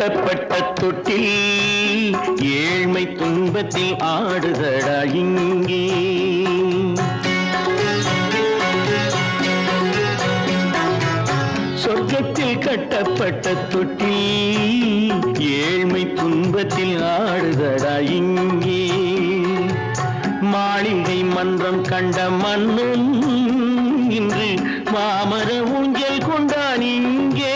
கட்டப்பட்ட தொட்டில் ஏழ்மை துன்பத்தில் ஆடுதடா இங்கே. சொர்க்கத்தில் கட்டப்பட்ட தொட்டில் ஏழ்மை துன்பத்தில் ஆடுதடா இங்கே. மாளிகை மன்றம் கண்ட மன்னன் இன்று மாமர ஊஞ்சல் கொண்டான் இங்கே.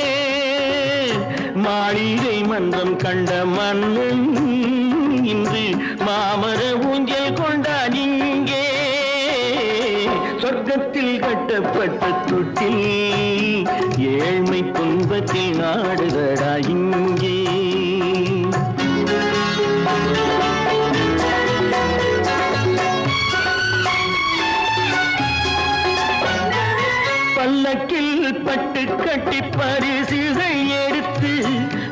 மாளிகை மன்றம் கண்ட மன்னன் இன்று மாமர ஊஞ்சல் கொண்டான் இங்கே. சொர்க்கத்தில் கட்டப்பட்ட தொட்டில் ஏழ்மை துன்பத்தில் ஆடுதடா இங்கே. பல்லக்கில் பட்டு கட்டி பரிசுகள் எடுத்து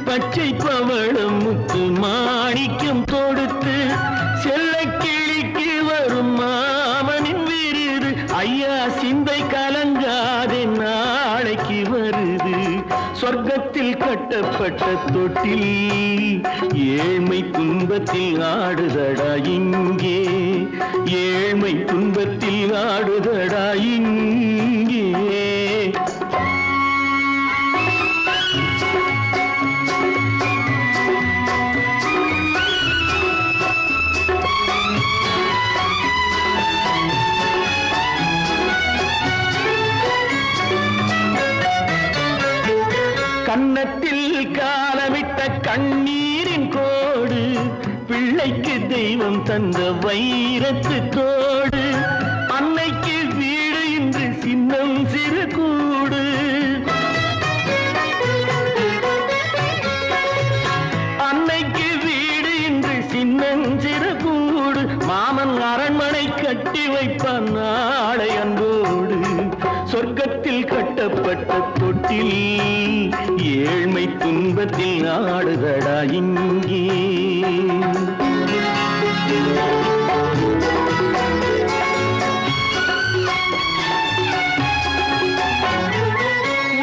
பச்சை பவளம் முத்து மாணிக்கம் தொடுத்து செல்ல கிளிக்கு வரும் மாமனின் விருது. ஐயா சிந்தை கலங்காதே நாளைக்கு வருது. சொர்க்கத்தில் கட்டப்பட்ட தொட்டில் ஏழ்மை துன்பத்தில் ஆடுதடா இங்கே. ஏழ்மை துன்பத்தில் ஆடுதடா இங்கே. கன்னத்தில் காலமிட்ட கண்ணீரின் கோடு பிள்ளைக்கு தெய்வம் தந்த வைரத்து தோடு. அன்னைக்கு வீடு இன்று சின்னம் சிறு கூடு. அன்னைக்கு வீடு இன்று சின்னம் சிறு கூடு. மாமன் அரண்மனை கட்டி வைப்பான் நாளை அன்போடு. சொர்க்கத்தில் கட்டப்பட்ட தொட்டில் ஏழ்மை துன்பத்தில் ஆடுதடா இங்கே.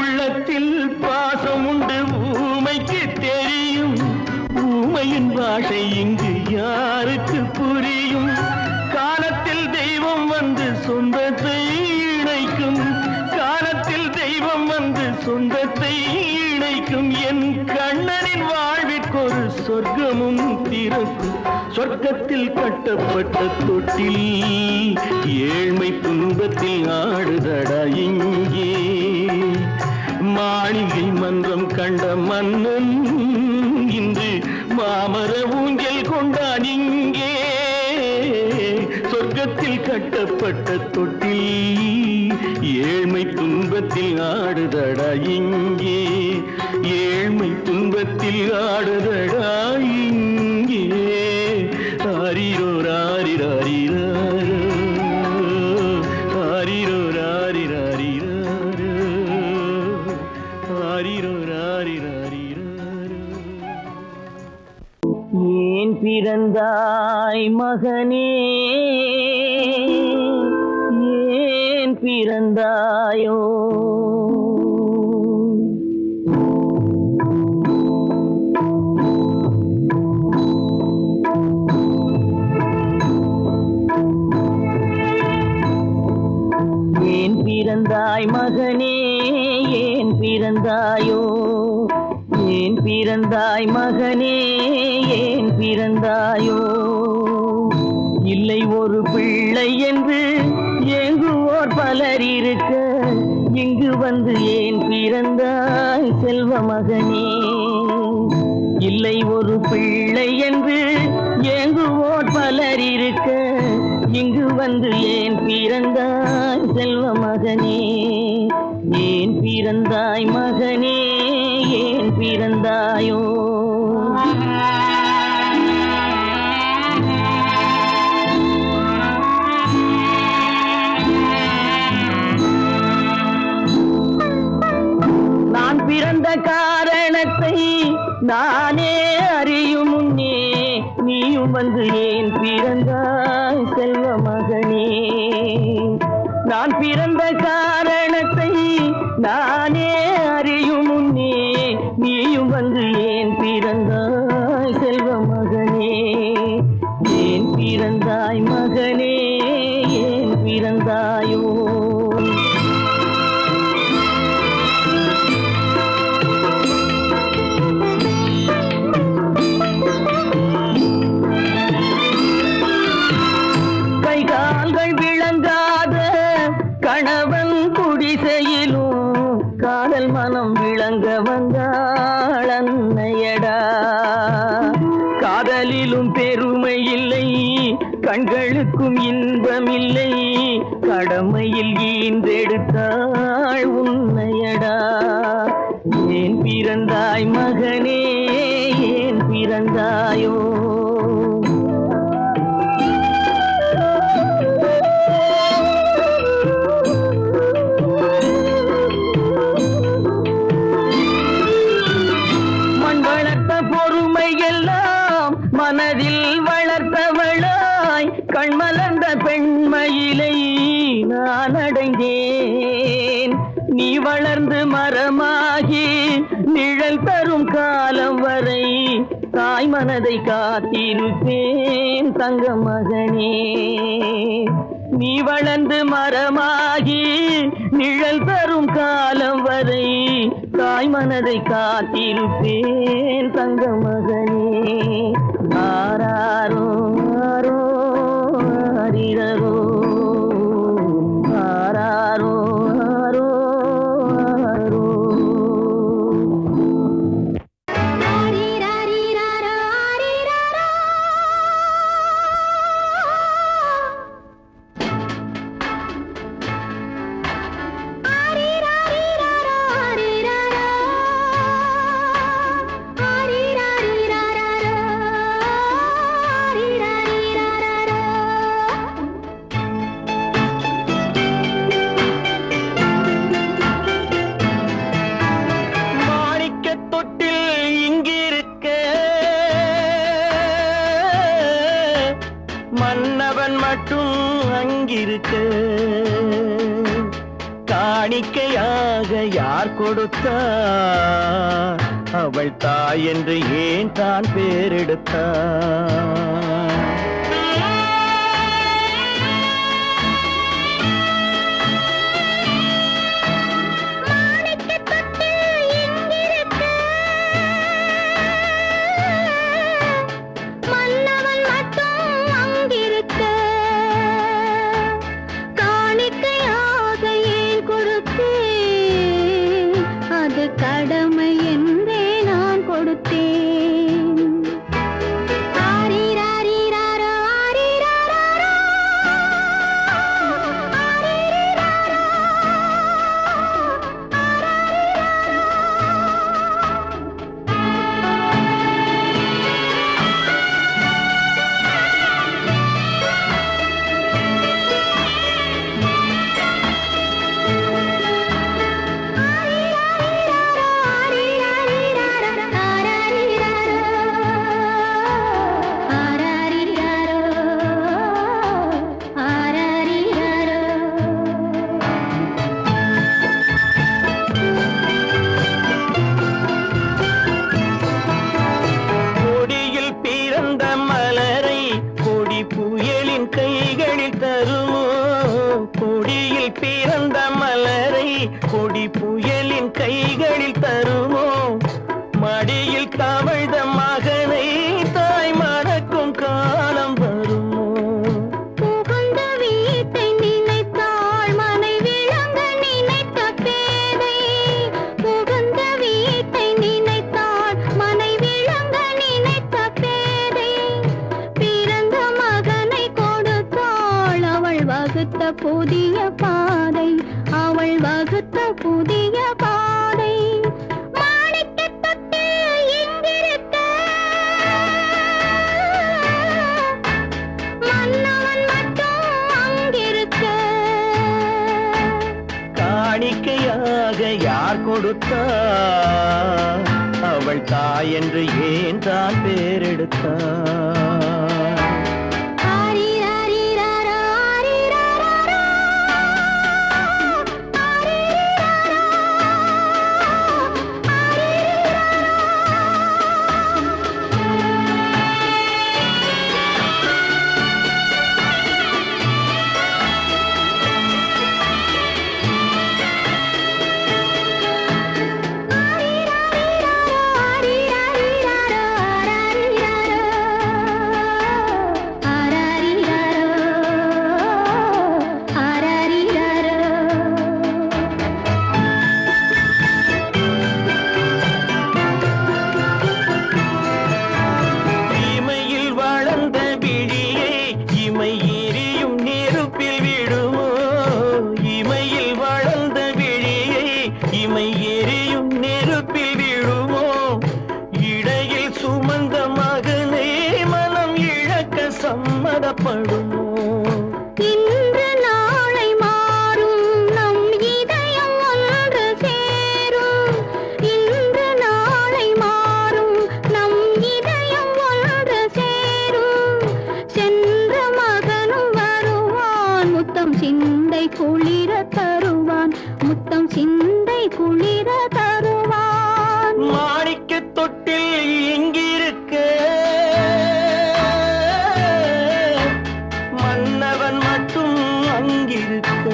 உள்ளத்தில் பாசம் உண்டு ஊமைக்கு தெரியும். ஊமையின் பாஷை இங்கு யாருக்கு புரியும்? காலத்தில் தெய்வம் வந்து சொந்தத்தை இணைக்கும். காலத்தில் தெய்வம் வந்து சொந்தத்தை இணைக்கும். என் கண்ணனின் வாழ்விற்கொரு சொர்க்கமும் திறக்கும். சொர்க்கத்தில் கட்டப்பட்ட தொட்டில் ஏழ்மை துன்பத்தில் ஆடுதடா இங்கே. மாளிகை மன்றம் கண்ட மன்னன் இன்று மாமர ஊஞ்சல் கொண்டான் இங்கே. சொர்க்கத்தில் கட்டப்பட்ட தொட்டில் ஏழ்மை துன்பத்தில் ஆடுதடா இங்கே. ஏழ்மை துன்பத்தில் ஆடுதடா இங்கே. ஆரிரோ ராரிராரிராரோ, ஆரிரோ ராரிராரிராரோ, ஆரிரோ ராரிராரிராரோ. ஏன் பிறந்தாய் மகனே, ஏன் பிறந்தாயோ? ஏன் பிறந்தாய் மகனே, ஏன் பிறந்தாயோ? ஏன் பிறந்தாய் மகனே, ஏன் பிறந்தாயோ? இல்லை ஒரு பிள்ளை என்று ஏங்குவோர் பலர் இருக்க, இங்கு வந்து ஏன் பிறந்தாய் செல்வ மகனே? இல்லை ஒரு பிள்ளை என்று ஏங்குவோர் பலர் இருக்க, இங்கு வந்து ஏன் பிறந்தாய் செல்வ மகனே? ஏன் பிறந்தாய் மகனே, ஏன் பிறந்தாயோ? நான் பிறந்த காரணத்தை நானே அறியும் முன்னே நீயும் வந்து ஏன் பிறந்தாய் செல்வ மகனே? நான் பிறந்த காரணத்தை நானே அறியும் முன்னே நீயும் வந்து ஏன் பிறந்தாய் செல்வ மகனே, ஏன் பிறந்தாய் மகனே, ஏன் பிறந்தாயோ? கை கால்கள் விளங்காத கணவன் குடிசையிலும் காதல் மனம் விளங்க வந்தாள் அன்னையடா. காதலிலும் பெருமை இல்லை, கண்களுக்கும் இன்பம் இல்லை, கடமையில் ஈன்றெடுத்தாள் உன்னையடா. ஏன் பிறந்தாய் மகனே, ஏன் பிறந்தாயோ? மனதில் வளர்த்தவளாய் கண்மலர்ந்த பெண்மயிலை நான் அடைந்தேன். நீ வளர்ந்து மரமாகி நிழல் தரும் காலம் வரை தாய் மனதை காத்திருப்பேன் தங்க மகனே. நீ வளர்ந்து மரமாகி நிழல் தரும் காலம் வரை தாய் மனதை காத்திருப்பேன் தங்க மகனே. ஆராரோ ஆரோ ஆரிரரோ, ஆராரோ ஆரோ ஆரோ. மன்னவன் மட்டும் அங்கிருக்க காணிக்கையாக யார் கொடுத்தார்? அவள் தாய் என்று ஏன் தான் பேரெடுத்தார்? கடமை என்றே நான் கொடுத்தேன். ஆரிராரிராரோ ஆரிராரோ ஆரிராரோ பிறந்த மலரை கொடி புயலின் கைகளில் தருமோ? மடியில் தவழ்ந்த மகனை தாய் மறக்கும் காலம் வருமோ? புகுந்த வீட்டை நினைத்தாள் மனை விளங்க நினைத்த பேதை. புகுந்த வீட்டை நினைத்தாள் மனை விளங்க நினைத்த பேதை. பிறந்த மகனை கொடுத்தாள் அவள் வகுத்த புதிய பாதை. அவள் வகுத்த புதிய பாதை. மாணிக்கத் தொட்டில் இங்கிருக்க மன்னவன் மட்டும் அங்கிருக்க. காணிக்கையாக யார் கொடுத்தார்? அவள் தாய் என்று ஏன் தான் பேரெடுத்தார்? குளிர தருவான், முத்தம் சிந்தை குளிர தருவான். மாணிக்க தொட்டில் இங்கிருக்க மன்னவன் மட்டும் அங்கிருக்க.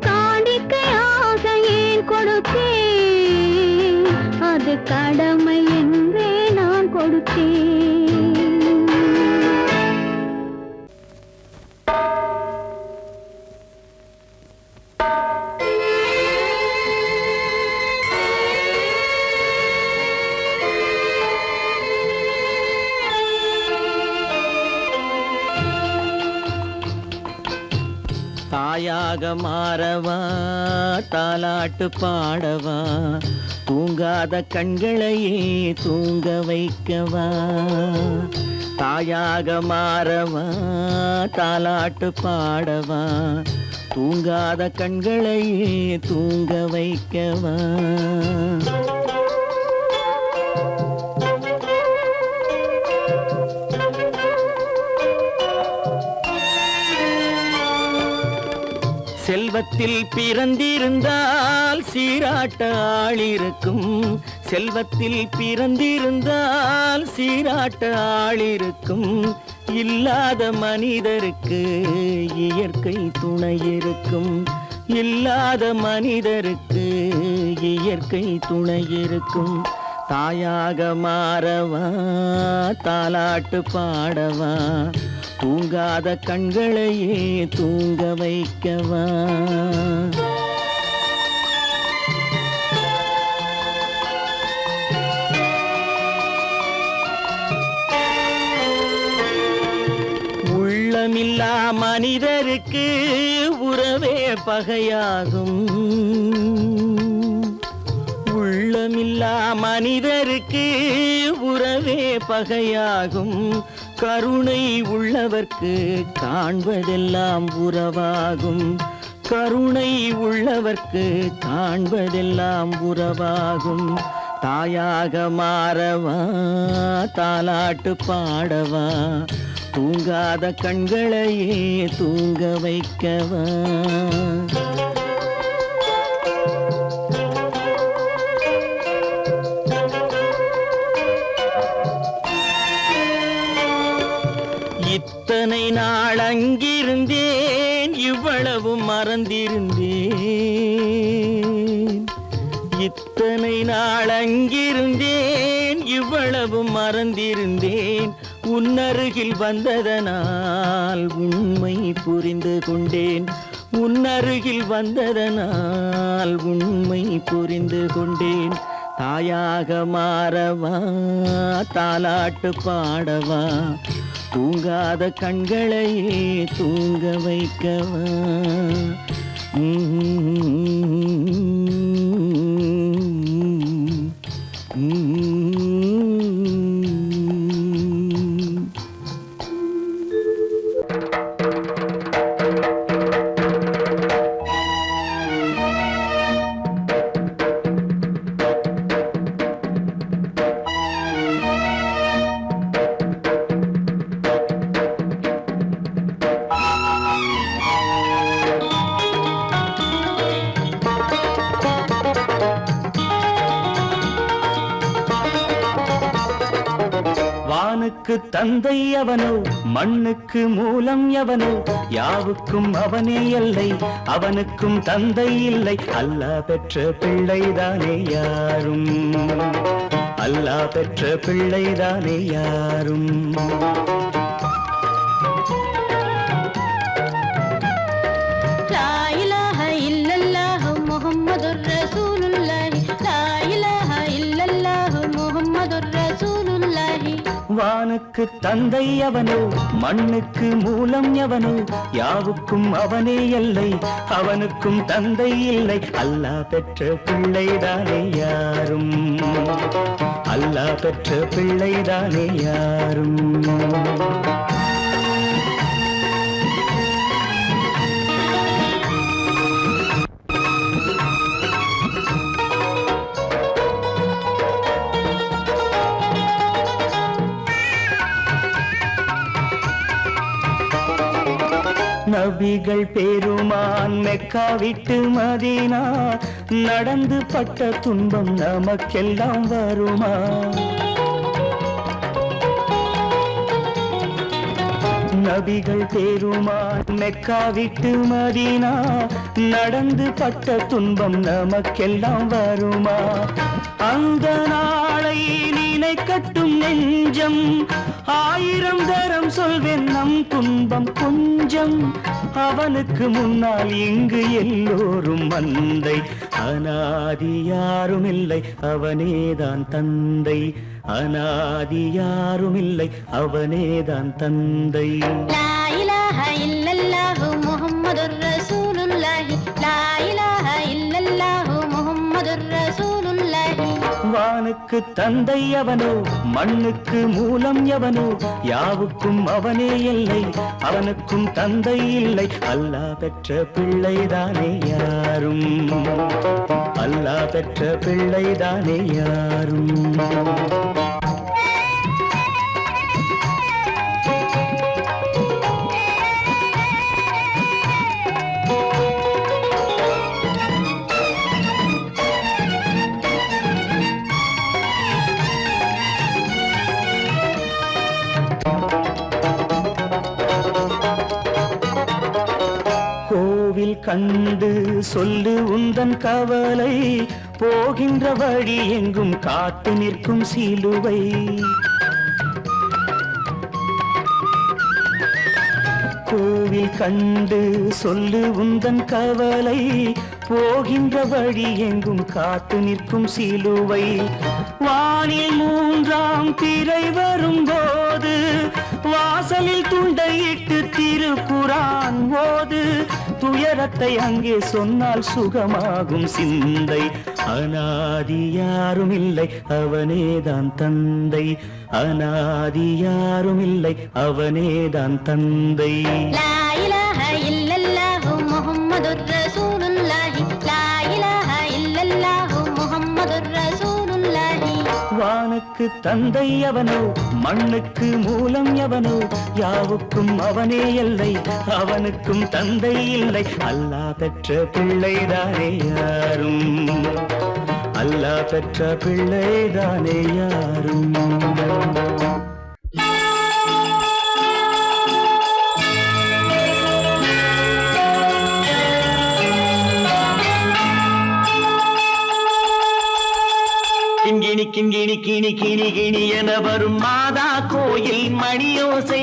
காணிக்கையாக ஏன் கொடுத்தேன், அது கடமை என்றே நான் கொடுத்தேன். தாயாக மாறவா தாலாட்டு பாடவா, தூங்காத கண்களையே தூங்க வைக்கவா. தாயாக மாறவா தாலாட்டு பாடவா, தூங்காத கண்களையே தூங்க வைக்கவா. செல்வத்தில் பிறந்திருந்தால் சீராட்ட ஆளிருக்கும், செல்வத்தில் பிறந்திருந்தால் சீராட்ட ஆளிருக்கும். இல்லாத மனிதருக்கு இயற்கை துணை இருக்கும், இல்லாத மனிதருக்கு இயற்கை துணை இருக்கும். தாயாக மாறவா தாலாட்டு பாடவா, தூங்காத கண்களையே தூங்க வைக்கவா. உள்ளமில்லா மனிதருக்கு உறவே பகையாகும், உள்ளமில்லா மனிதருக்கு உறவே பகையாகும். கருணை உள்ளவர்க்கு காண்பதெல்லாம் உறவாகும், கருணை உள்ளவர்க்கு காண்பதெல்லாம் உறவாகும். தாயாக மாறவா தாலாட்டு பாடவா, தூங்காத கண்களையே தூங்க வைக்கவா. இத்தனை நாள் அங்கிருந்தேன் இவ்வளவு மறந்திருந்தேன், இத்தனை நாள் அங்கிருந்தேன் இவ்வளவு மறந்திருந்தேன். உன்னருகில் வந்ததனால் உண்மை புரிந்து கொண்டேன், உன்னருகில் வந்ததனால் உண்மை புரிந்து கொண்டேன். தாயாக மாறவா தாலாட்டு பாடவா, தூங்காத கண்களையே தூங்க வைக்கவா. வானுக்கு தந்தை அவனோ மண்ணுக்கு மூலம் எவனோ, யாவுக்கும் அவனே எல்லை அவனுக்கும் தந்தை இல்லை. அல்லாஹ் பெற்ற பிள்ளைதானே யாரும், அல்லாஹ் பெற்ற பிள்ளைதானே யாரும். லா இலாஹ இல்லல்லாஹு முஹம்மதுர் ரசூலுல்லாஹி, லா இலாஹ இல்லல்லாஹு முஹம்மதுர் ரசூலுல்லாஹி. வானுக்கு தந்தை அவனோ மண்ணுக்கு மூலம் எவனோ, யாவுக்கும் அவனே எல்லை அவனுக்கும் தந்தை இல்லை. அல்லாஹ் பெற்ற பிள்ளைதானே யாரும், அல்லாஹ் பெற்ற பிள்ளைதானே யாரும். நபிகள் பெருமான் மெக்கா விட்டு மதீனா நடந்து பட்ட துன்பம் நமக்கெல்லாம் வருமா? நபிகள் பெருமான் மெக்கா விட்டு மதீனா நடந்து பட்ட துன்பம் நமக்கெல்லாம் வருமா? அந்த நாளை நினைக்கட்டும் நெஞ்சம், 1000 தரம் சொல்வேன் நம் துன்பம் கொஞ்சம். அவனுக்கு முன்னால் இங்கு எல்லோரும் மந்தை, அநாதி யாரும் இல்லை அவனேதான் தந்தை. அநாதி யாரும் இல்லை அவனேதான் தந்தை. லா இலாஹ இல்லல்லாஹு முஹம்மதுர் ரசூலுல்லாஹி, லா இலாஹ இல்லல்லாஹு முஹம்மதுர் ரசூலுல்லாஹி. வானுக்கு தந்தை அவனோ, மண்ணுக்கு மூலம் எவனோ, யாவுக்கும் அவனே எல்லை, அவனுக்கும் தந்தை இல்லை. அல்லாஹ் பெற்ற பிள்ளைதானே யாரும், அல்லாஹ் பெற்ற பிள்ளைதானே யாரும். கோவில் கண்டு சொல்லு உந்தன் கவலை, போகின்ற வழி எங்கும் காத்து நிற்கும் சிலுவை. கோவில் கண்டு சொல்லு உந்தன் கவலை, போகின்ற வழி எங்கும் காத்து நிற்கும் சிலுவை. வானில் 3ஆம் பிறை வரும்போது, வாசலில் துண்டையிட்டு திருக்குரான் ஓது. துயரத்தை அங்கே சொன்னால் சுகமாகும் சிந்தை. அநாதி யாரும் இல்லை அவனேதான் தந்தை, அநாதி யாரும் இல்லை அவனேதான் தந்தை. லா இலாஹ இல்லல்லாஹு முஹம்மதுர் ரசூலுல்லாஹி, லா இலாஹ இல்லல்லாஹு முஹம்மதுர் ரசூலுல்லாஹி. வானுக்கு தந்தை அவனோ, மண்ணுக்கு மூலம் எவனோ, யாவுக்கும் அவனே எல்லை, அவனுக்கும் தந்தை இல்லை. அல்லாஹ் பெற்ற பிள்ளைதானே யாரும், அல்லாஹ் பெற்ற பிள்ளைதானே யாரும். கிண்கிணி கிண்கிணி கிணி கிணி கிணி என வரும் மாதா கோயில் மணியோசை.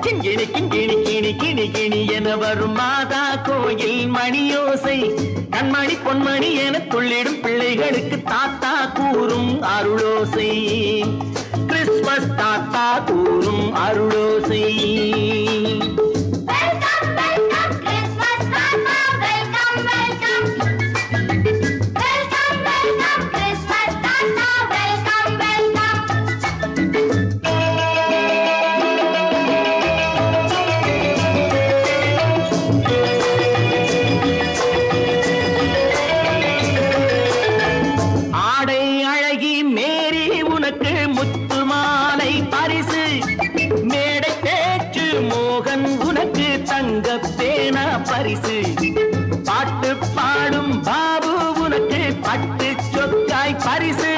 கிண்கிணி கிண்கிணி கிணி கிணி கிணி என வரும் மாதா கோயில் மணியோசை. கண்மணி பொன்மணி என துள்ளிடும் பிள்ளைகளுக்கு தாத்தா கூறும் அருளோசை. கிறிஸ்மஸ் தாத்தா கூறும் அருளோசை. பரிசு பாட்டு பாடும் பாபு உனக்கு பட்டு சொக்காய் பரிசு.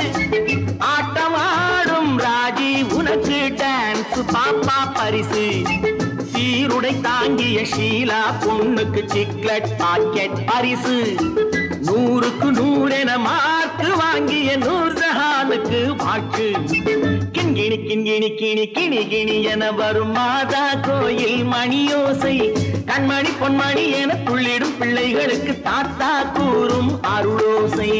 ஆட்டமாடும் ராஜி உனக்கு டான்ஸ் பாப்பா பரிசு. சீருடை தாங்கிய ஷீலா பொண்ணுக்கு சிக்லெட் பாக்கெட் பரிசு. 100க்கு 100 என மார்க்கு வாங்கிய நூர்ஜஹானுக்கு வாழ்க்கு. கிண்கிணி கிண்கிணி கிணி கிணி கிணி என வரும் மாதா கோயில் மணியோசை. கண்மணி பொன்மணி என துள்ளிடும் பிள்ளைகளுக்கு தாத்தா கூறும் அருளோசை.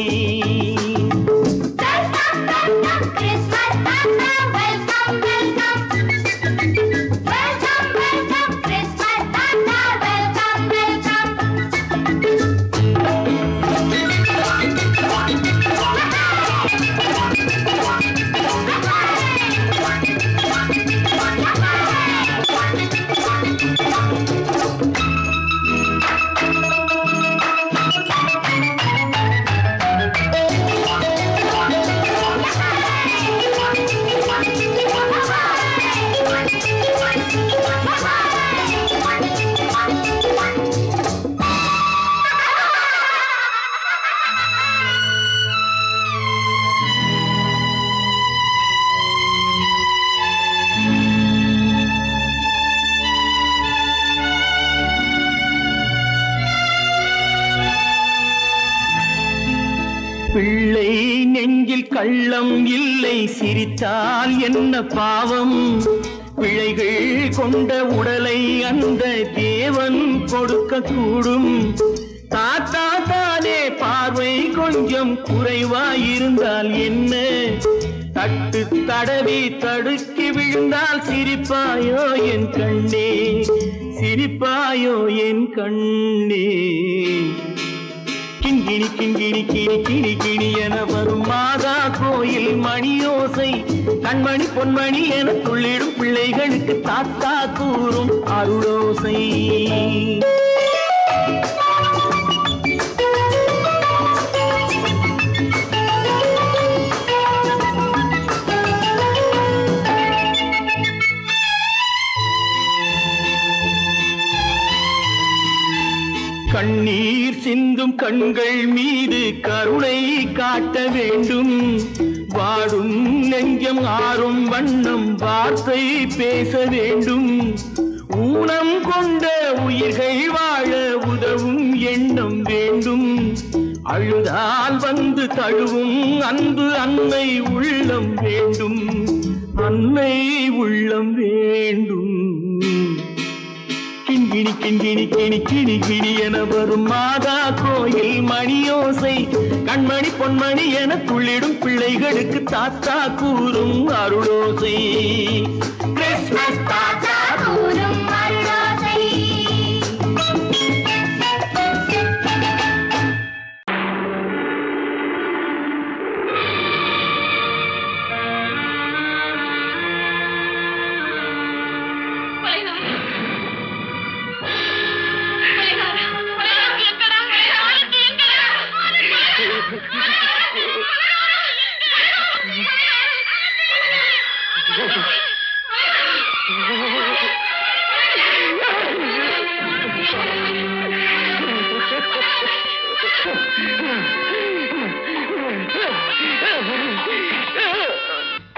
நெஞ்சில் கள்ளம் இல்லை சிரித்தால் என்ன பாவம் பிழைகள் கொண்ட உடலை அந்த தேவன் கொடுக்க கூடும் தாத்தா தானே பார்வை கொஞ்சம் குறைவாயிருந்தால் என்ன தட்டு தடவி தடுக்கி விழுந்தால் சிரிப்பாயோ என் கண்ணே சிரிப்பாயோ என் கண்ணே கிண்கிணி கிண்கிணி கிணி கிணி கிணி என வரும் மாதா கோயில் மணியோசை கண்மணி பொன்மணி என துள்ளிடும் பிள்ளைகளுக்கு தாத்தா கூறும் அருளோசை கண்ணீர் சிந்தும் கண்கள் மீது கருணை காட்ட வேண்டும் வாடும் நெஞ்சம் ஆறும் வண்ணம் வார்த்தை பேச வேண்டும் ஊனம் கொண்ட உயிர்கள் வாழ உதவும் எண்ணம் வேண்டும் அழுதால் வந்து தழுவும் அன்பு அன்னை உள்ளம் வேண்டும் அன்னை உள்ளம் வேண்டும் கிண்கிணி கிண்கிணி கிணி கிணி கிணி என வரும் மாதா கோயில் மணியோசை கண்மணி பொன்மணி என துள்ளிடும் பிள்ளைகளுக்கு தாத்தா கூறும் அருளோசை கிறிஸ்மஸ் தாத்தா கூறும் அருளோசை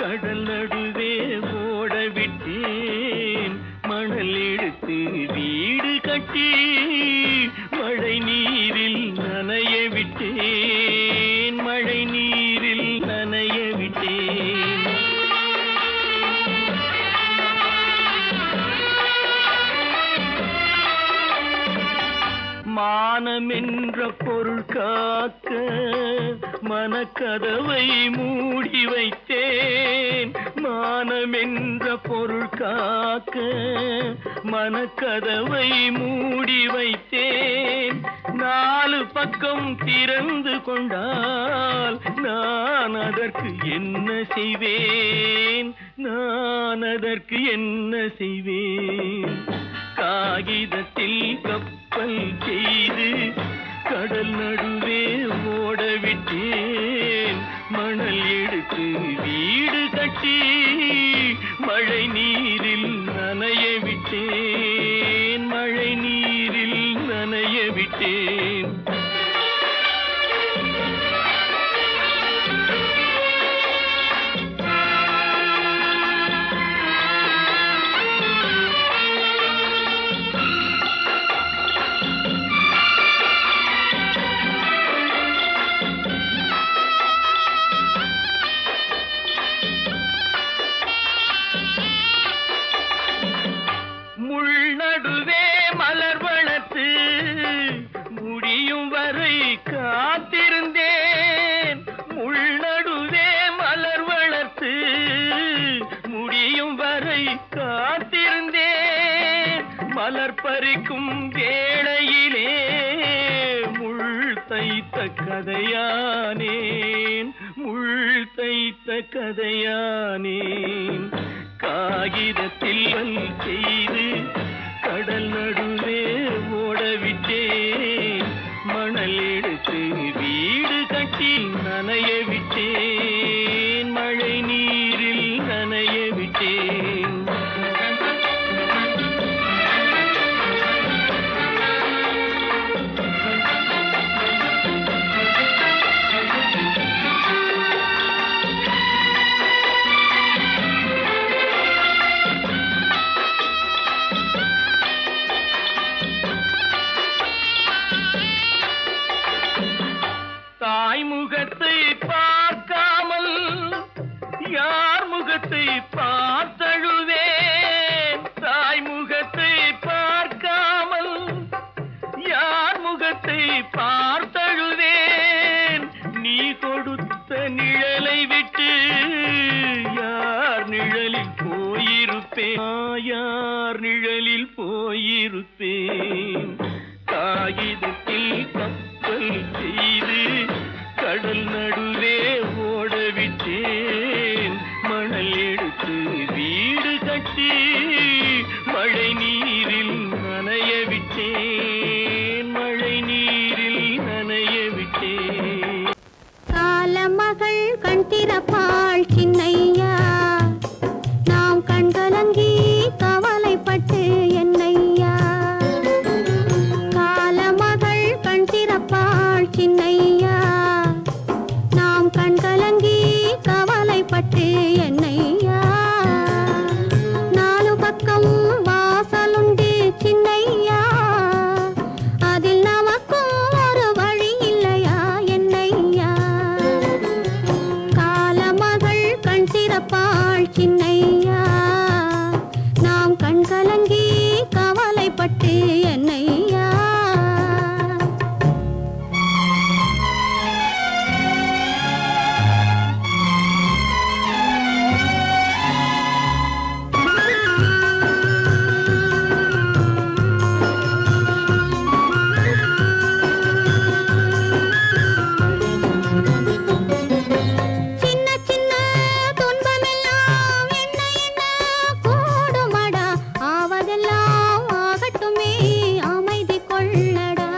கடல் நடுவே ஓட விட்டேன் மணல் எடுத்து வீடு கட்டி மழை நீரில் நனைய விட்டேன் மழை நீரில் நனைய விட்டேன் மானம் என்ற பொருள் காக்க மனக்கதவை மூடி வைத்தேன் மானம் என்ற பொருள் காக்க மனக்கதவை மூடி வைத்தேன் நாலு பக்கம் திறந்து கொண்டால் நான் அதற்கு என்ன செய்வேன் நான் அதற்கு என்ன செய்வேன் காகிதத்தில் கப்பல் செய்து கடல் நடுவே ஓட விட்டேன் மணல் எடுத்து வீடு கட்டி மழை நீரில் நனைய விட்டேன் மழை நீரில் நனைய விட்டேன் நடுவே மலர் வளர்த்து முடியும் வரை காத்திருந்தேன் முள் நடுவே மலர் வளர்த்து முடியும் வரை காத்திருந்தேன் மலர் பறிக்கும் வேளையிலே முள் தைத்த கதையானேன் முள் தைத்த கதையானேன் காகிதத்தில் செய்து கடல் நடுவே ஓடவிட்டேன் மணல் எடுத்து வீடு கட்டி நனைய விட்டேன் மழை நீரில் நனைய விட்டேன் பார்த்தழுவேன் நீ கொடுத்த நிழலை விட்டு யார் நிழலில் போயிருப்பேன் யார் நிழலில் போயிருப்பேன் காகிதத்தில் கப்பல் செய்து கடல் நடுவே ஓடவிட்டேன் மணல் எடுத்து வீடு கட்டி மழை நீரில் நனைய விட்டேன் மழை நீரில் நனைய விட்டேன் காலமகள் கண் திறப்பாள் சின்னையா நாம் கண்கலங்கி கவலைப்பட்டு என்னையா காலமகள் கண் திறப்பாள் சின்னையா நாம் கண்கலங்கி கவலைப்பட்டு என்னையா நாலு பக்கம் வாசலுண்டு சின்னையா அதில் நமக்கும் ஒரு வழி இல்லையா என்னையா காலமகள் கண் திறப்பாள் சின்னையா நாம் கண்கலங்கி கவலைப்பட்டு என்னையா சின்ன சின்ன துன்பமெல்லாம் என்ன என்ன கூடுமடா ஆவதெல்லாம் ஆகட்டுமே அமைதி கொள்ளடா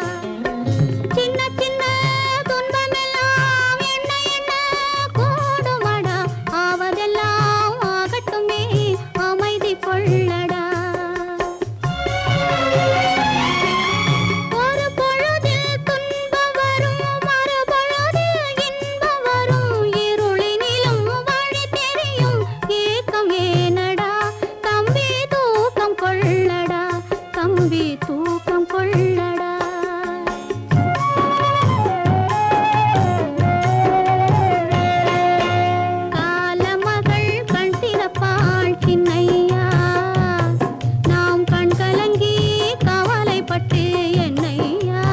சின்ன சின்ன துன்பமெல்லாம் என்ன என்ன கூடுமடா ஆவதெல்லாம் ஆகட்டுமே அமைதி கொள்ளடா ஒரு பொழுதில் துன்பம் வரும் மறுபொழுதில் இன்பம் வரும் இருளினிலும் வழி தெரியும் ஏக்கம் ஏனடா தம்பி தூக்கம் கொள்ளடா தம்பி தூக்கம் கொள்ளடா காலமகள் கண் திறப்பாள் சின்னையா நாம் கண் கலங்கி கவலைப்பட்டு என்னையா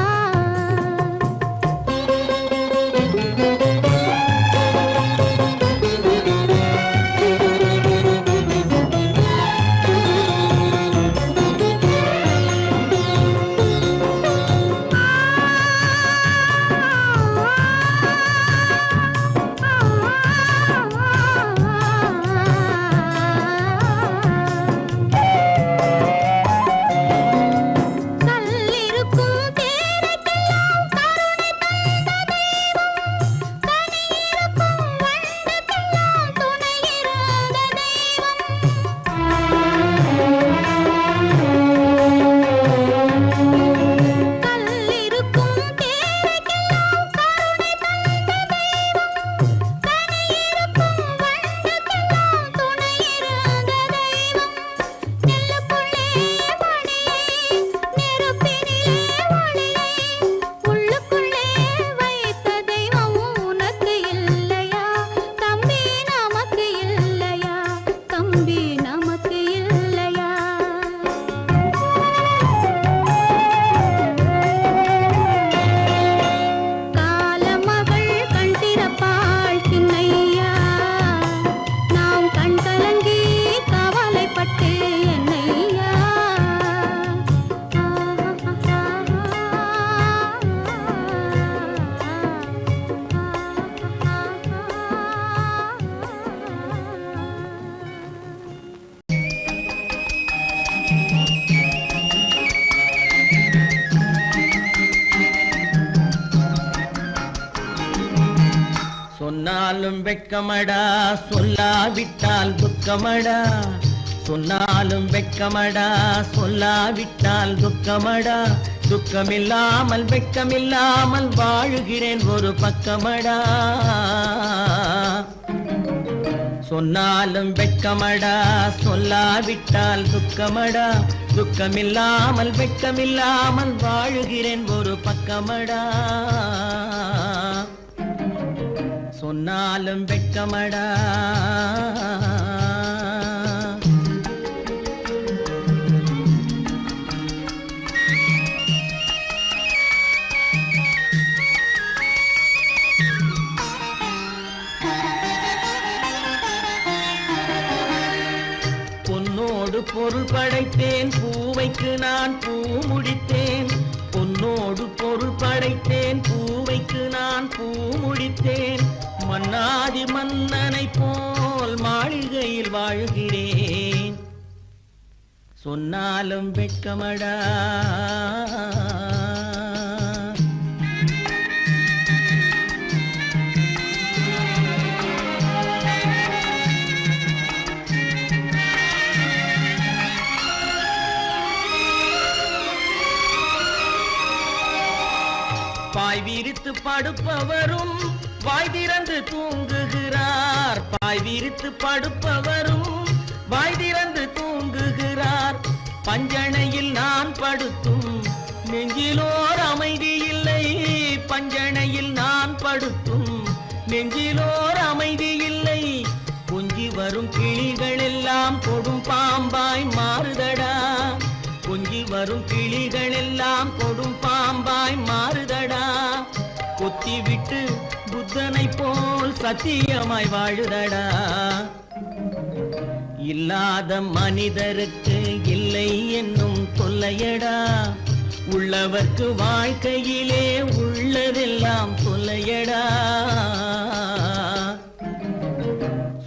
கல்லிருக்கும் தேரைக்கெல்லாம் கருணை தந்த தெய்வம் கனியிருக்கும் வண்டுக்கெல்லாம் துணை இருந்த தெய்வம் கல்லிருக்கும் தேரைக்கெல்லாம் கருணை தந்த தெய்வம் கனியிருக்கும் வண்டுக்கெல்லாம் துணை இருந்த தெய்வம் நெல்லுக்குள்ளே மணியை நெருப்பினிலே ஒளியை உள்ளுக்குள்ளே வைத்த தெய்வம் உனக்கு இல்லையா தம்பி நமக்கு இல்லையா தம்பி நமக்கு இல்லையா காலமகள் கண் திறப்பாள் சின்னையா நாம் கண் கலங்கி கவலைப்பட்டு என்னையா சொன்னாலும் வெட்கமடா சொல்லாவிட்டால் துக்கமடா சொன்னாலும் வெட்கமடா சொல்லாவிட்டால் துக்கமடா துக்கமில்லாமல் வெட்கமில்லாமல் வாழுகிறேன் ஒரு பக்கமடா சொன்னாலும் வெட்கமடா சொல்லாவிட்டால் துக்கமடா துக்கமில்லாமல் வெட்கமில்லாமல் வாழுகிறேன் ஒரு பக்கமடா சொன்னாலும் வெட்கமடா பொருள் படைத்தேன், பூவைக்கு நான் பூ முடித்தேன். பொன்னோடு பொருள் படைத்தேன், பூவைக்கு நான் பூ முடித்தேன். மன்னாதி மன்னனை போல் மாளிகையில் வாழ்கிறேன். சொன்னாலும் வெட்கமடா. பாய் விரித்து படுப்பவரும் வாய் திறந்து தூங்குகிறார். பாய் விரித்து படுப்பவரும் வாய் திறந்து தூங்குகிறார். பஞ்சணையில் நான் படுத்தும் நெஞ்சிலோர் அமைதி இல்லை. பஞ்சணையில் நான் படுத்தும் நெஞ்சிலோர் அமைதி இல்லை. கொஞ்சி வரும் கிளிகள் எல்லாம் கொடும் பாம்பாய் மாறுதடா. கொஞ்சி வரும் கிளிகள் எல்லாம் கொடும் பாம்பாய் மாறுதடா. கொத்தி விட்டு புத்தனை போல் சத்தியமாய் வாழுதடா. இல்லாத மனிதருக்கு இல்லை என்னும் தொல்லையடா. உள்ளவர்க்கு வாழ்க்கையிலே உள்ளதெல்லாம் தொல்லையடா.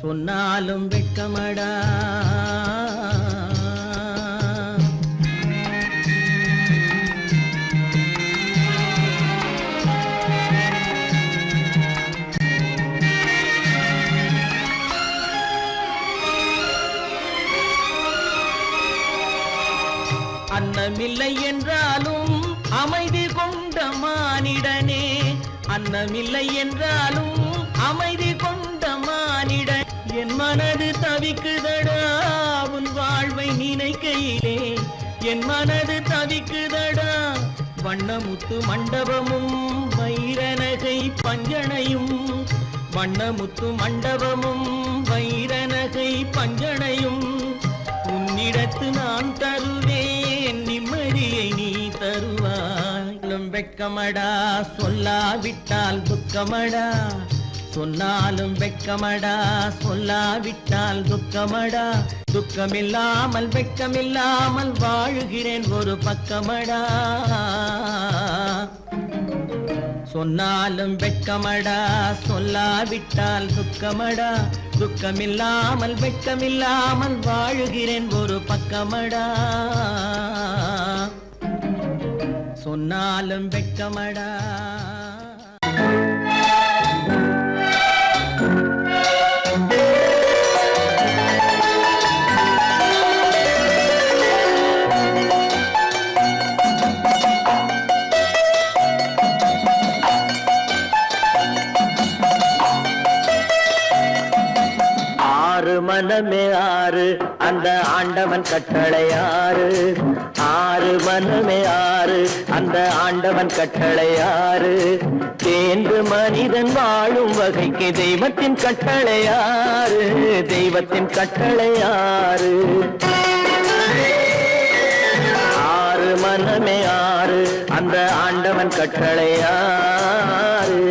சொன்னாலும் வெட்கமடா. அன்னமில்லை என்றாலும் அமைதி கொண்ட மானிடனே. அன்னமில்லை என்றாலும் அமைதி கொண்ட மானிடன். என் மனது தவிக்குதடா உன் வாழ்வை நினைக்கையிலே. என் மனது தவிக்குதடா. வண்ணமுத்து மண்டபமும் வைரநகை பஞ்சனையும். வண்ணமுத்து மண்டபமும் வைரநகை பஞ்சனையும். உன்னிடத்து நான் தருவேன், நிம்மதியை நீ தருவாய். வெட்கமடா, சொல்லாவிட்டால் துக்கமடா. சொன்னாலும் வெட்கமடா, சொல்லாவிட்டால் துக்கமடா. துக்கமில்லாமல் வெட்கமில்லாமல் வாழுகிறேன் ஒரு பக்கமடா. சொன்னாலும் வெட்கமடா, சொல்லாவிட்டால் துக்கமடா. துக்கமில்லாமல் வெட்கமில்லாமல் வாழுகிறேன் ஒரு பக்கமடா. சொன்னாலும் வெட்கமடா. மனமே ஆறு அந்த ஆண்டவன் கட்டளை ஆறு. ஆறு மனமே ஆறு அந்த ஆண்டவன் கட்டளை ஆறு. தேர்ந்து மனிதன் வாழும் வகைக்கு தெய்வத்தின் கட்டளை ஆறு. தெய்வத்தின் கட்டளை ஆறு. ஆறு மனமே ஆறு அந்த ஆண்டவன் கட்டளை ஆறு.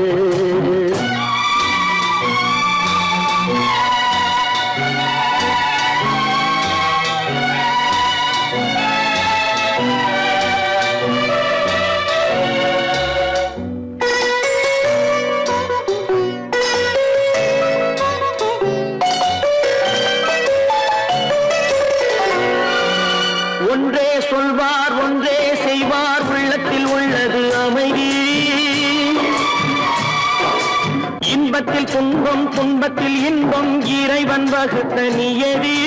ஒன்றே சொல்வார் ஒன்றே செய்வார், உள்ளத்தில் உள்ளது அமைதி. இன்பத்தில் துன்பம் துன்பத்தில் இன்பம், இறைவன் வகுத்த நியதி.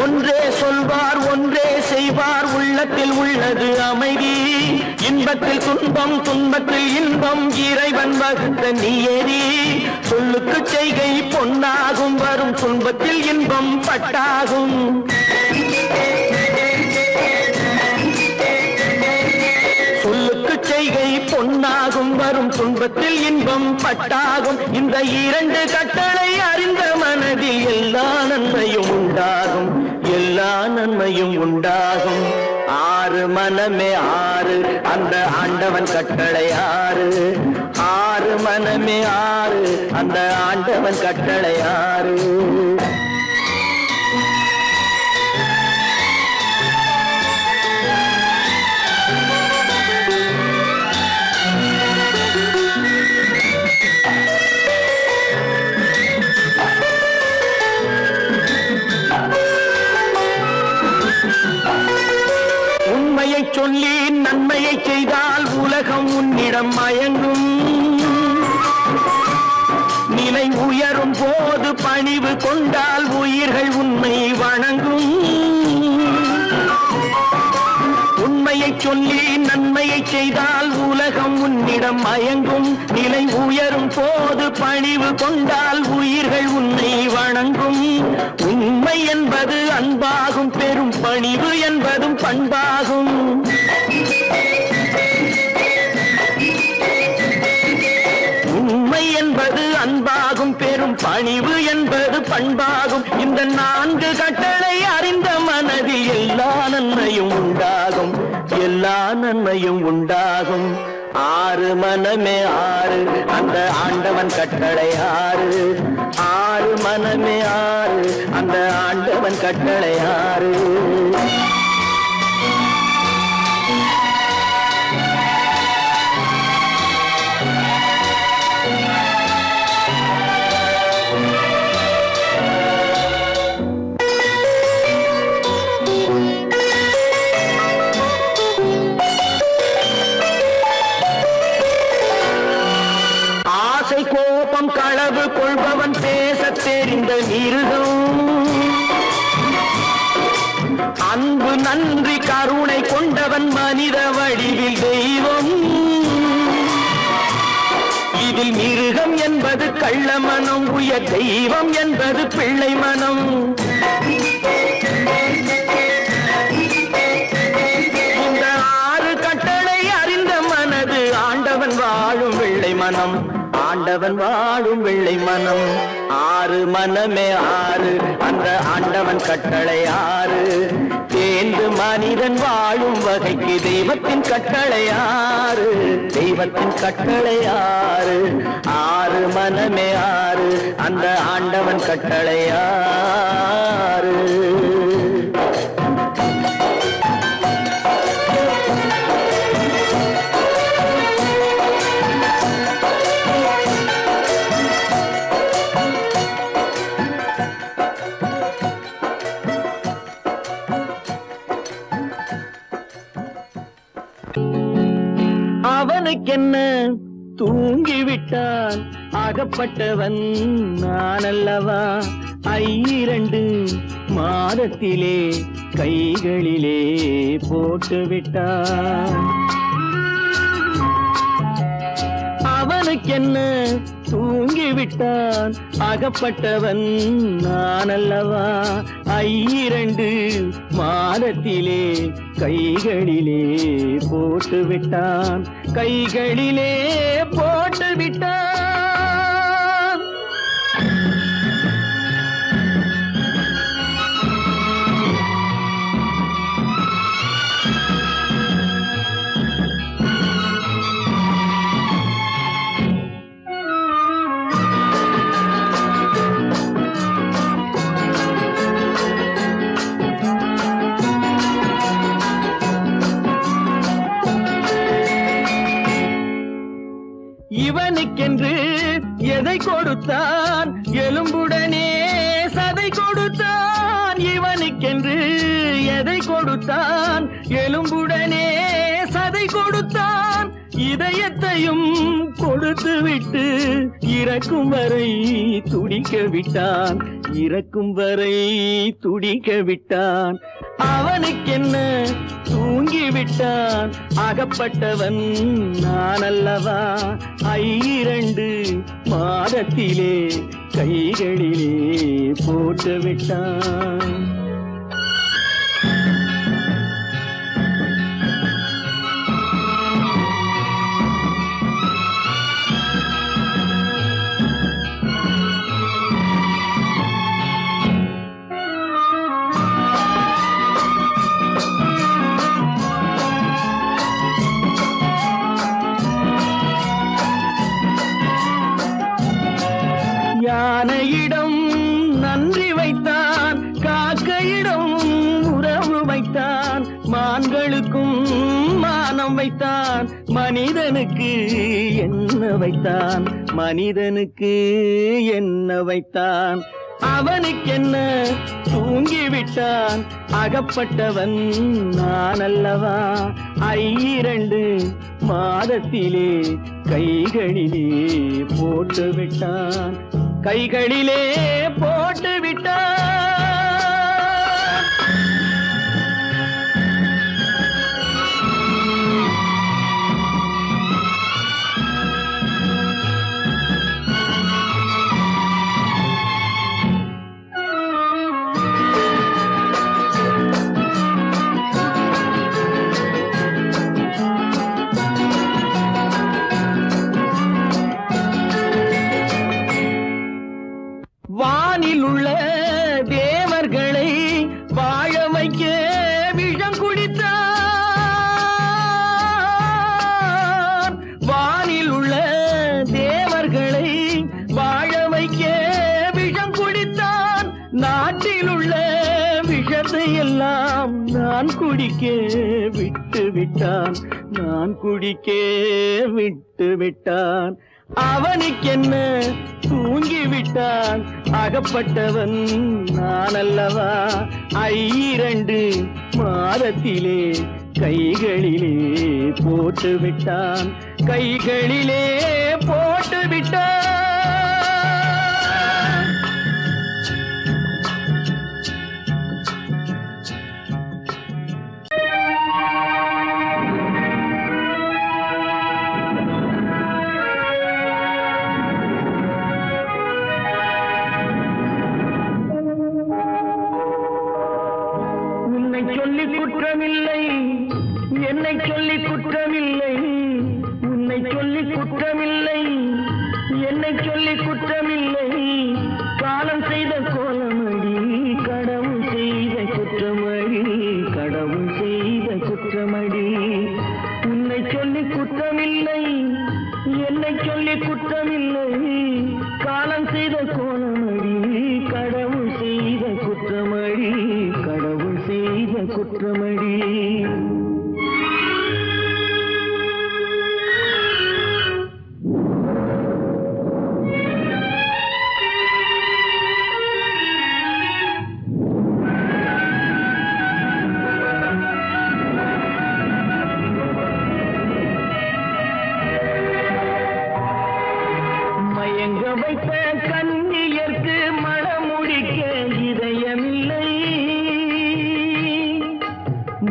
ஒன்றே சொல்வார் ஒன்றே செய்வார், உள்ளத்தில் உள்ளது அமைதி. இன்பத்தில் துன்பம் துன்பத்தில் இன்பம், இறைவன் வகுத்த நியதி. சொல்லுக்கு செய்கை பொன்னாகும், வரும் துன்பத்தில் இன்பம் பட்டாகும். சொல்லுக்கு செய்கை பொன்னாகும், வரும் துன்பத்தில் இன்பம் பட்டாகும். இந்த இரண்டு கட்டளை அறிந்த மனதில் எல்லா நன்மையும் உண்டாகும். எல்லா நன்மையும் உண்டாகும். ஆறு மனமே ஆறு அந்த ஆண்டவன் கட்டளை ஆறு. ஆறு மனமே ஆறு அந்த ஆண்டவன் கட்டளை ஆறு. சொல்லி நன்மையை செய்தால் உலகம் உன்னிடம் மயங்கும். நிலை உயரும் போது பணிவு கொண்டால் உயிர்கள் உன்னை வணங்கும். உண்மையை சொல்லி நன்மையை செய்தால் உலகம் உன்னிடம் மயங்கும். நிலை உயரும் போது பணிவு கொண்டால் உயிர்கள் உன்னை வணங்கும். உண்மை என்பது அன்பாகும், பெரும் பணிவு என்பதும் பண்பாகும். உண்மை என்பது அன்பாகும், பெரும் பணிவு என்பது பண்பாகும். இந்த 4 கட்டளை அறிந்த மனதில் எல்லா நன்மையும் உண்டாகும், எல்லா நன்மையும் உண்டாகும். 6 மனமே 6 அந்த ஆண்டவன் கட்டளை 6. 6 மனமே 6 அந்த ஆண்டவன் கட்டளை 6. கோபம் களவு கொள்பவன் பேசத் தெரிந்த மிருகம். அன்பு நன்றி கருணை கொண்டவன் மனித வடிவில் தெய்வம். இதில் மிருகம் என்பது கள்ள மனம், உயர் தெய்வம் என்பது பிள்ளை மனம். இந்த 6 கட்டளை அறிந்த மனது ஆண்டவன் வாழும் வெள்ளை மனம், ஆண்டவன் வாழும் வெள்ளை மனம். 6 மனமே 6 அந்த ஆண்டவன் கட்டளை 6. தேர்ந்து மனிதன் வாழும் வகைக்கு தெய்வத்தின் கட்டளை 6, தெய்வத்தின் கட்டளை 6. 6 மனமே 6 அந்த ஆண்டவன் கட்டளை 6. அவனுக்கென்ன தூங்கிவிட்டான் அகப்பட்டவன் நான் அல்லவா. 2 மாதத்திலே கைகளிலே போட்டுவிட்டான். அவனுக்கென்ன தூங்கிவிட்டான் அகப்பட்டவன் நான் அல்லவா. 2 மாதத்திலே கைகளிலே போட்டுவிட்டான், கைகளிலே போட்டுவிட்டான். இவனுக்கென்று எதை கொடுத்தான், எலும்புடனே சதை கொடுத்தான். இவனுக்கென்று எதை கொடுத்தான், எலும்புடனே சதை கொடுத்தான். இதயத்தையும் கொடுத்து விட்டு இறக்கும் வரை துடிக்க விட்டான், இறக்கும் வரை துடிக்க விட்டான். அவனுக்கென்ன தூங்கிவிட்டான் அகப்பட்டவன் நான் அல்லவா. 2 மாதத்திலே கைகளிலே போட்டுவிட்டான். யானையிடம் நன்றி வைத்தான், காக்கையிடம் உறவு வைத்தான். மான்களுக்கும் மானம் வைத்தான், மனிதனுக்கு என்ன வைத்தான், மனிதனுக்கு என்ன வைத்தான். அவனுக்கென்ன தூங்கிவிட்டான் அகப்பட்டவன் நான் அல்லவா 2 மாதத்திலே கைகளிலே போட்டு விட்டான் கைகளிலே போட்டு விட்டான் வானில் உள்ள தேவர்களை வாழ வைக்க விஷம் குடித்தான் வானில் உள்ள தேவர்களை வாழ வைக்க விஷம் குடித்தான் நாட்டில் உள்ள விஷத்தை எல்லாம் நான் குடிக்க விட்டு விட்டான் நான் குடிக்க விட்டு விட்டான் அவனுக்கென்ன தூங்கிவிட்டான் அகப்பட்டவன் நான் அல்லவா 2 மாதத்திலே கைகளிலே போட்டு விட்டான் கைகளிலே போட்டு விட்டான் சொல்லி குற்றமில்லை என்னை சொல்லி குற்றமில்லை உன்னை சொல்லி குற்றமில்லை என்னை சொல்லி குற்றமில்லை காலம் செய்த கோலமடி கடவுள் செய்த குற்றமடி கடவுள் செய்த குற்றமடி உன்னை சொல்லி குற்றமில்லை என்னை சொல்லி குற்றமில்லை காலம் செய்த கோலமடி கடவுள் செய்த குற்றமடி கடவுள் செய்த குற்றமடி மயங்க வைத்த கண்ணியர்க்கு மணமுடிக்க இதயமில்லை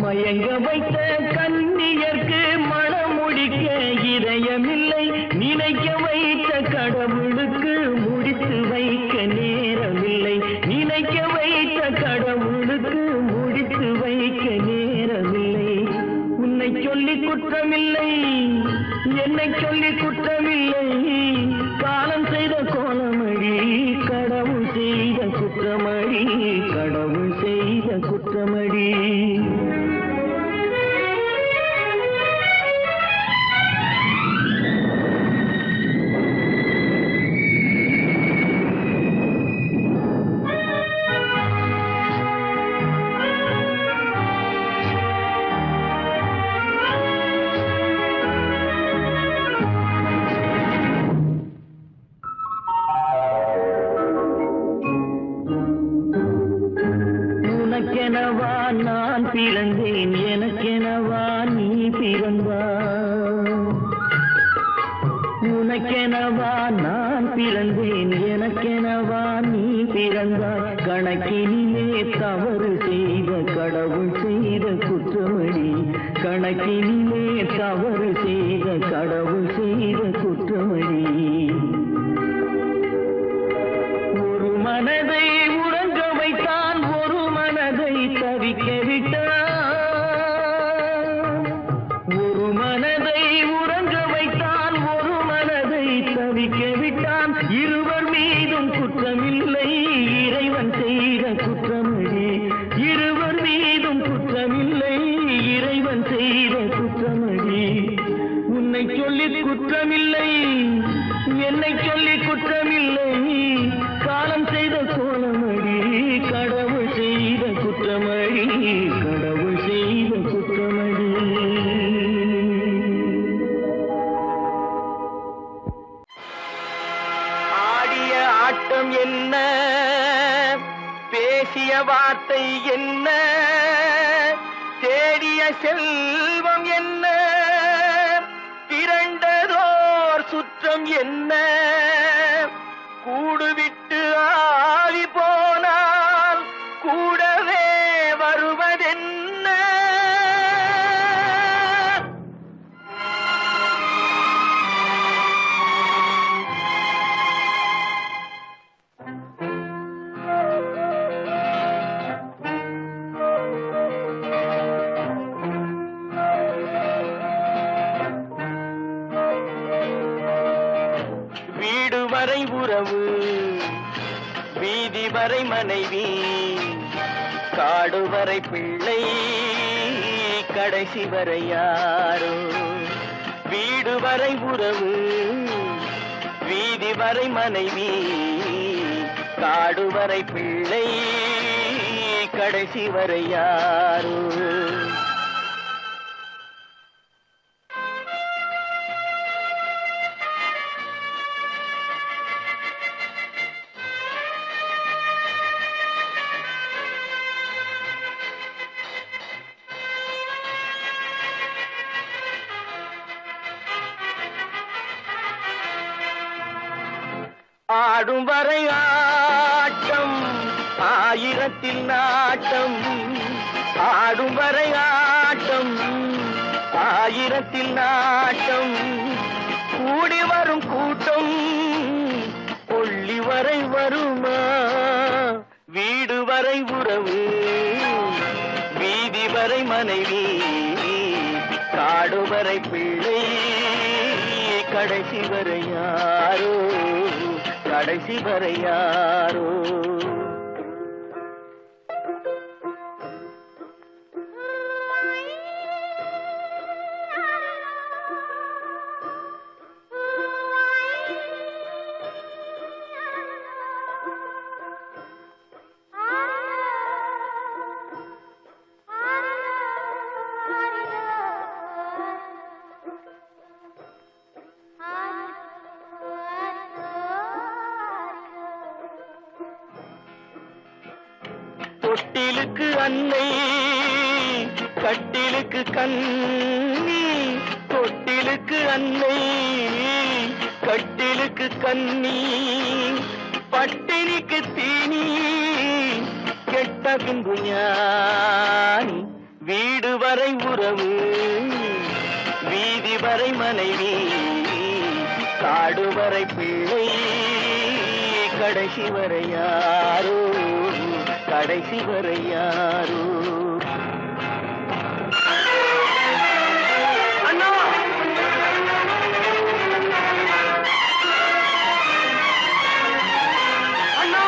மயங்க வைத்த கண்ணியர்க்கு மணமுடிக்க இதயமில்லை நினைக்க வைத்த கடவுளுக்கு முடித்து வைக்க நேரமில்லை நினைக்க வைத்த கடவுளுக்கு முடித்து வைக்க நேரமில்லை உன்னை சொல்லி குற்றமில்லை என்னை சொல்லி குற்றமில்லை காலம் செய்த கோலமடி கடவுள் செய்த குற்றமடி கடவுள் செய்த குற்றமடி உனக்கெனவா நான் பிறந்தேன் எனக்கெனவா நீ பிறந்தாய் உனக்கெனவா நான் பிறந்தேன் எனக்கெனவா நீ பிறந்தாய் கணக்கினிலே தவறு செய்த கடவுள் செய்த குற்றமடி கணக்கினிலே தவறு செய்த கடவுள் செய்த குற்றமடி ஒரு மனதை உறங்க வைத்தான் ஒரு மனதை தவிக்க விட்டான் ஒரு மனதை உறங்க வைத்தான் ஒரு மனதை தவிக்க விட்டான் இருவர் மீதும் குற்றமில்லை இறைவன் செய்த குற்றமடி இருவர் மீதும் குற்றமில்லை இறைவன் செய்த குற்றமடி உன்னை சொல்லி குற்றமில்லை என்னை சொல்லி குற்றமில்லை காலம் செய்த கோலமடி கடவுள் செய்த குற்றமடி கடவுள் செய்த குற்றமடி ஆடிய ஆட்டம் என்ன வார்த்தை என்ன, தேடிய செல்வம் என்ன, திரண்டதோர் சுற்றம் என்ன, கூடுவிட்டு ஆவி போனால் கூடவே வருவதென்ன. வீடு வரை உறவு, வீதி வரை மனைவி, காடு வரை பிள்ளை, கடைசி வரை யாரோ. வீடு வரை உறவு, வீதி வரை மனைவி, காடு வரை பிள்ளை, கடைசி வரை யாரோ. ஆடும் வரை ஆட்டம், ஆயிரத்தில் நாட்டம், ஆடும் வரை ஆட்டம், ஆயிரத்தில் நாட்டம், கூடி வரும் கூட்டம் கொள்ளி வரை வருமா. வீடு வரை உறவு, வீதி வரை மனைவி, காடு வரை பிள்ளை, கடைசி வரை யாரோ, கடைசி வரை யாரோ. தொட்டிலுக்கு அன்னை, கட்டிலுக்கு கண்ணி, தொட்டிலுக்கு அன்னை, கட்டிலுக்கு கண்ணி, பட்டினிக்கு தீனி, கெட்ட பின்பு ஞானி. வீடு வரை உறவு, வீதி வரை மனைவி, காடு வரை பிள்ளை, கடைசி வரை யாரோ, கடைசி வரை யாரோ. அண்ணா, அண்ணா,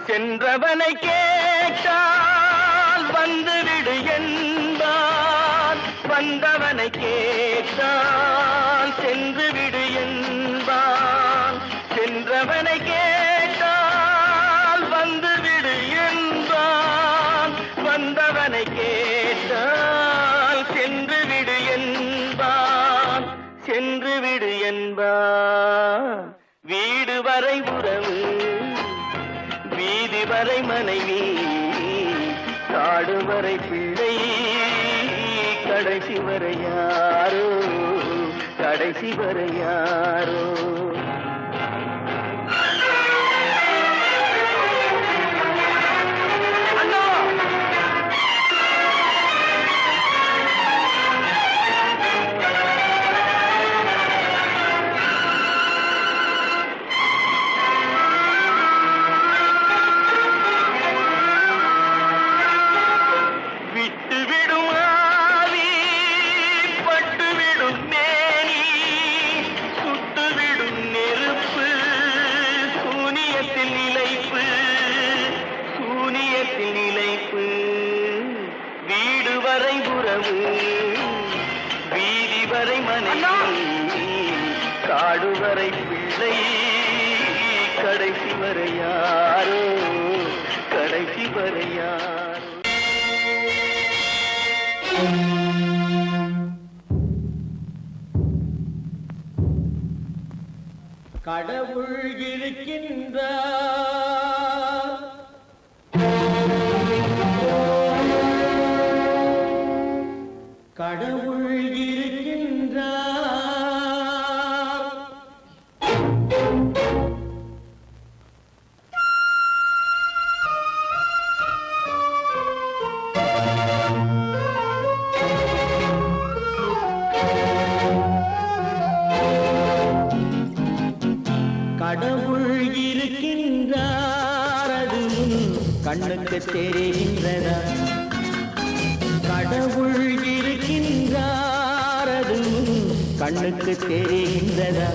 சென்றவனை கேட்டால் வந்துவிடு என்பான், வந்தவனை கேட்டால் சென்று விடு என்பான். சென்றவனை கேட்டால் வந்துவிடு என்பான், வந்தவனை கேட்டால் சென்று விடு என்பான், சென்று விடு என்பான். வீடு வரை உறவு, வீதி வரை மனைவி, காடு வரை பிள்ளை, கடைசி வரை யாரோ, கடைசி வரை யாரோ. வீடு வரை உறவு, வீதி வரை மனைவி, காடு வரை பிள்ளை, கடைசி வரை யாரோ, கடைசி வரை யாரோ. கடவுள் இருக்கின்றார். கடவுள் இருக்கின்றார். கடவுள் இருக்கின்றார், அது கண்ணுக்கு தெரிகின்றதா? கடவுள் இருக்கின்றார், அது கண்ணுக்கு தெரிகின்றதா?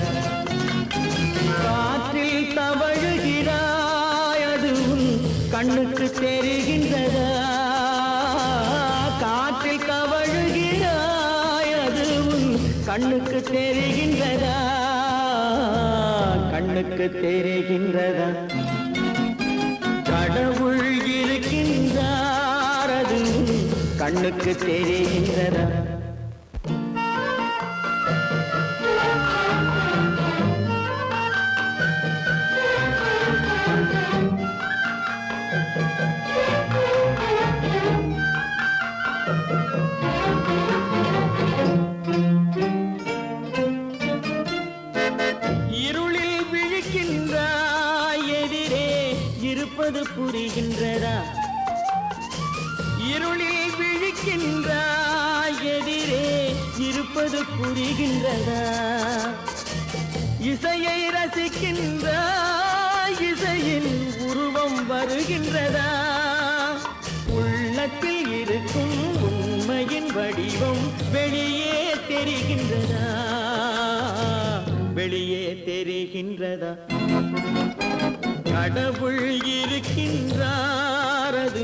காற்றில் தவழுகிறாய், அது கண்ணுக்கு தெரிகின்றதா? காற்றில் தவழுகிறாய், அது கண்ணுக்கு தெரிகின்றதா? கண்ணுக்கு தெரிகின்றதா? கடவுள் இருக்கின்றார், அது கண்ணுக்கு தெரிகின்றதா? இருளில் விழிக்கின்றாய், எதிரே இருப்பது புரிகின்றதா? இருளில் விழிக்கின்றாய், எதிரே இருப்பது புரிகின்றதா? இசையை ரசிக்கின்றாய், இசையின் உருவம் வருகின்றதா? உள்ளத்தில் இருக்கும் உண்மையின் வடிவம் வெளியே தெரிகின்றதா? வெளியே தெரிகின்றதா? கடவுள் இருக்கின்றார், அது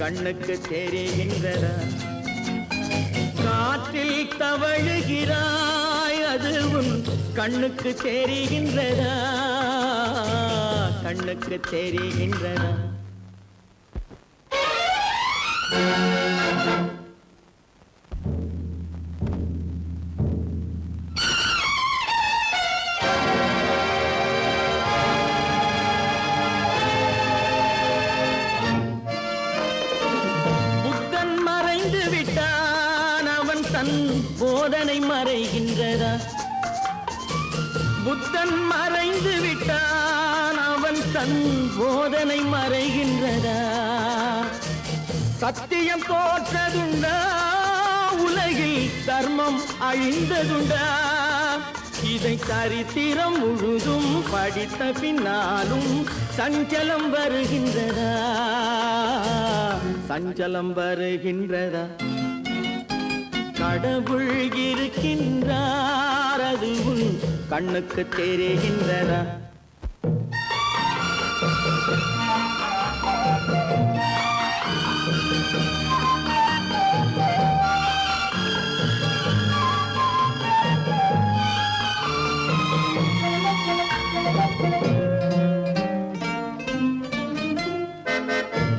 கண்ணுக்கு தெரிகின்றதா? காற்றில் தவழுகிறாய், அது கண்ணுக்கு தெரிகின்றதா? கண்ணுக்கு தெரிகின்றதா? புத்தன் மறைந்து விட்டான், அவன் தன் போதனை மறைகின்றதா? புத்தன் மறைந்து விட்டான், அவன் தன் போதனை மறைகின்றதா? சத்தியம் தோற்றதுண்டா? உலகில் தர்மம் அழிந்ததுண்டா? இதை சரித்திரம் முழுதும் படித்த பின்னாலும் சஞ்சலம் வருகின்றதா? சஞ்சலம் வருகின்றதா? கடவுள் இருக்கின்றார், அது கண்ணுக்கு தெரிகின்றதா?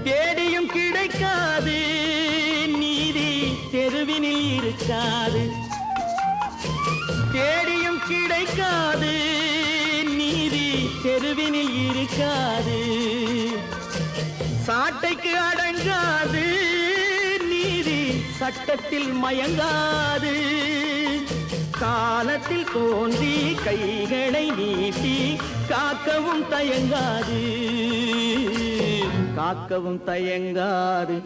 தேடியும் கிடைக்காது நீதி, தெருவினில் இருக்காது. தேடியும் கிடைக்காது நீதி, தெருவினில் இருக்காது. சாட்டைக்கு அடங்காது நீதி, சட்டத்தில் மயங்காது. காலத்தில் தோன்றி கைகளை நீட்டி காக்கவும் தயங்காது. காக்கவும் தயங்காது.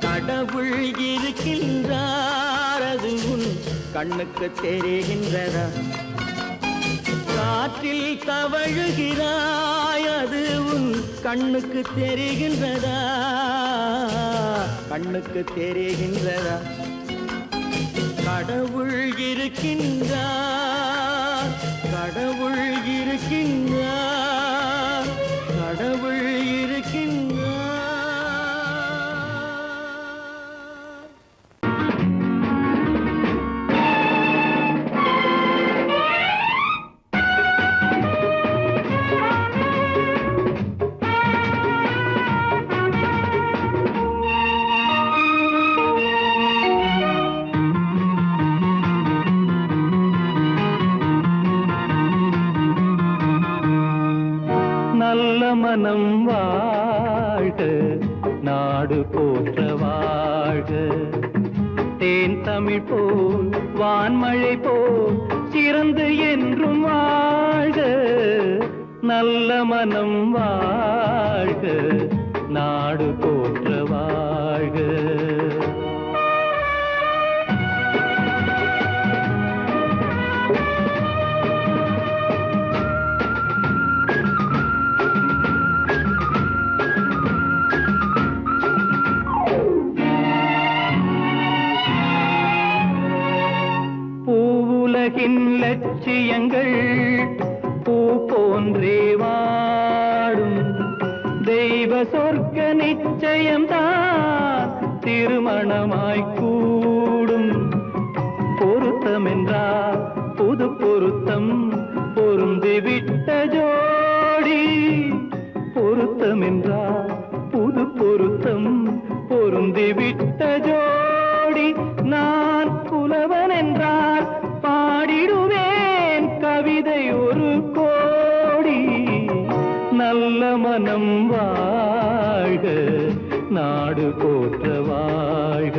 கடவுள் இருக்கின்றார், அது கண்ணுக்கு தெரிகின்றதா? காற்றில் தவழுகிறாய், அது கண்ணுக்கு தெரிகின்றதா? கண்ணுக்கு தெரிகின்றதா? கடவுள் இருக்கின்றார், கடவுள் இருக்கின்றார், கடவுள் இருக்கின்றார். மனம் வாழ்க, நாடு போற்ற வாழ்க. தேன் தமிழ் போல் வான்மழை போல் சிறந்து என்றும் வாழ்க, நல்ல மனம் வாழ்க, நாடு போற்ற வாழ்க. பூவுலகின் லட்சியங்கள் பூ போன்றே வாடும், தெய்வ சொர்க்க நிச்சயம்தான் திருமணமாய் கூடும். பொருத்தமென்றால் புது பொருத்தம் பொருந்திவிட்ட ஜோடி, பொருத்தமென்றால் புது பொருத்தம் பொருந்திவிட்ட ஜோடி. நான் புலவன் என்றால் பாடிடுவேன் கவிதை ஒரு கோடி. நல்ல மனம் வாழ்க, நாடு போற்ற வாழ்க.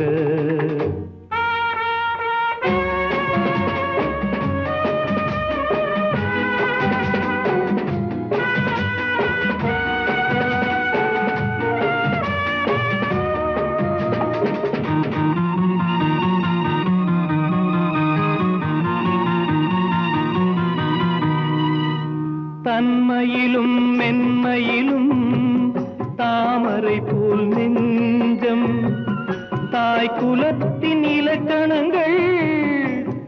தன்மையிலும் மென்மையிலும் தாமரை போல் நெஞ்சம், தாய் குலத்தின் இலக்கணங்கள்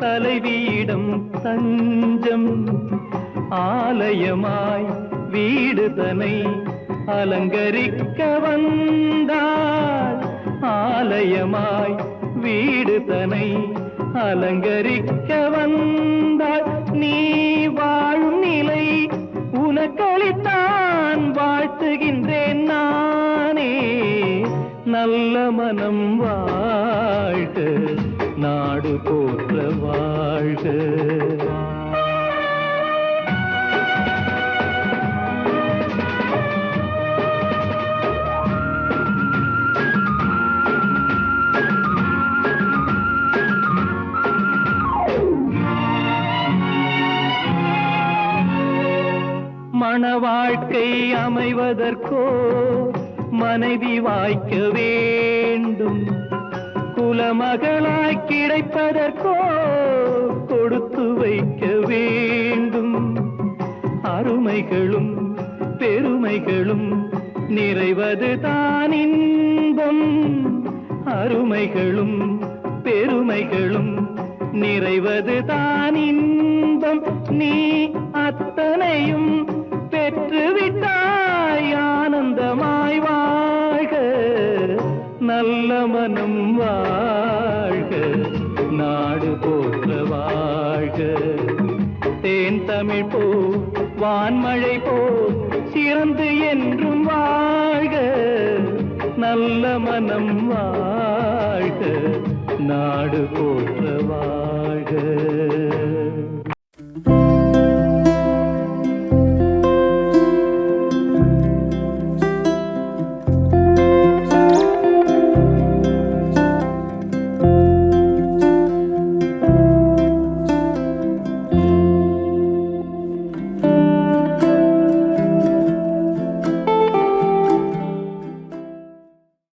தலைவியிடம் தஞ்சம். ஆலயமாய் வீடு தனை அலங்கரிக்க வந்தாள், ஆலயமாய் வீடு தனை அலங்கரிக்க வந்தாள். நீ வாழும் நிலை உனக்களித்தான் வாழ்த்துகின்றேன் நானே. நல்ல மனம் வாழ்க, நாடு போற்ற வாழ்க. மண வாழ்க்கை அமைவதற்கோ மனைவி வாய்க்க வேண்டும், குலமகளாய் கிடைப்பதற்கோ கொடுத்து வைக்க வேண்டும். அருமைகளும் பெருமைகளும் நிறைவது தான் இன்பம், அருமைகளும் பெருமைகளும் நிறைவது தான் இன்பம். நீ அத்தனையும் பெற்றுவிட்டாய் ஆனந்தமாய் வாழ்க, நல்ல மனம் வாழ்க, நாடு போற்ற வாழ்க. தேன் தமிழ் போ வான்மழை போ சிறந்து என்றும் வாழ்க, நல்ல மனம் வாழ்க, நாடு போற்ற